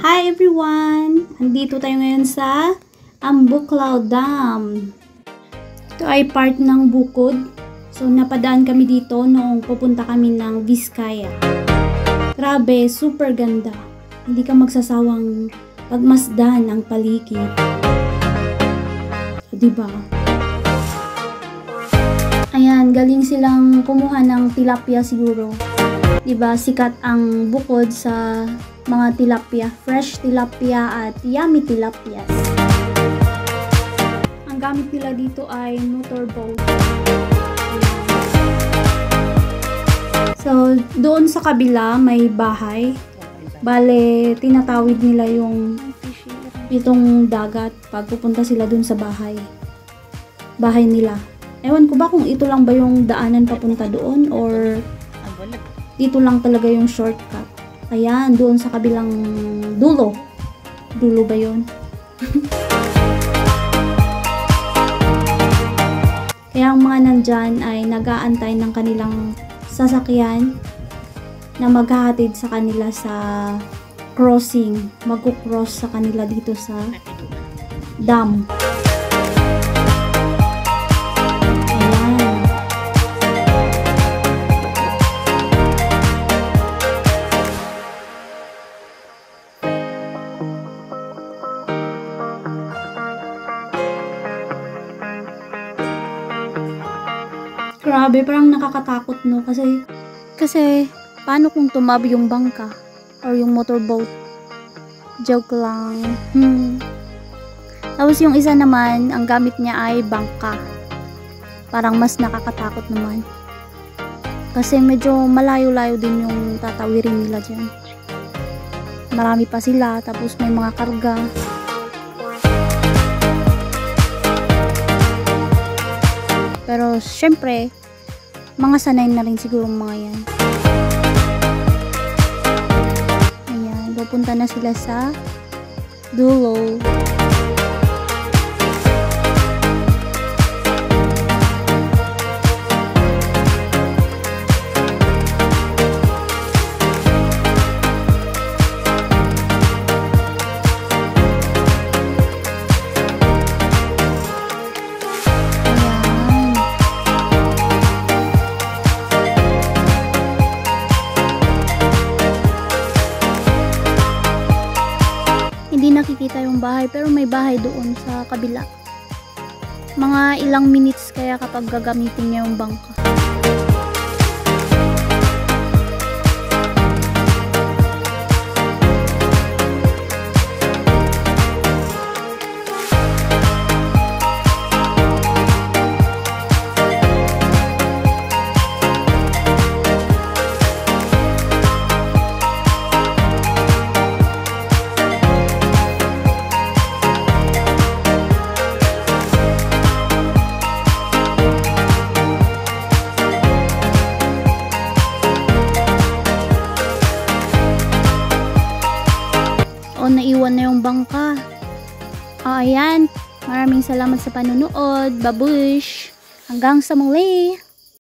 Hi everyone! Andito tayo ngayon sa Ambuklao Dam. Ito ay part ng bukod. So napadaan kami dito noong pupunta kami ng Vizcaya. Grabe, super ganda. Hindi ka magsasawang pagmasdan ang paligid. Diba? Ayan, galing silang kumuha ng tilapia siguro. Diba, sikat ang bukod sa mga tilapia, fresh tilapia at yummy tilapias. Ang gamit nila dito ay motorboat. So, doon sa kabila may bahay. Bale, tinatawid nila itong dagat pag pupunta sila doon sa bahay nila. Ewan ko ba kung ito lang ba yung daanan papunta doon or dito lang talaga yung shortcut. Ayan, doon sa kabilang dulo. Dulo ba yun? Kaya ang mga nandyan ay nag-aantay ng kanilang sasakyan na maghahatid sa kanila sa crossing. Magkukross sa kanila dito sa dam. Grabe, parang nakakatakot, no? Kasi paano kung tumabi yung bangka or yung motorboat? Joke lang. Tapos yung isa naman, ang gamit niya ay bangka. Parang mas nakakatakot naman. Kasi medyo malayo-layo din yung tatawirin nila dyan. Marami pa sila, tapos may mga karga. Pero syempre, mga sanay na rin siguro mga yan. Ayan, pupunta na sila sa dulo. Hindi nakikita yung bahay, pero may bahay doon sa kabila. Mga ilang minutes kaya kapag gagamitin niya yung bangka. Naiwan na yung bangka. Ayan. Maraming salamat sa panunood. Babush! Hanggang sa muli!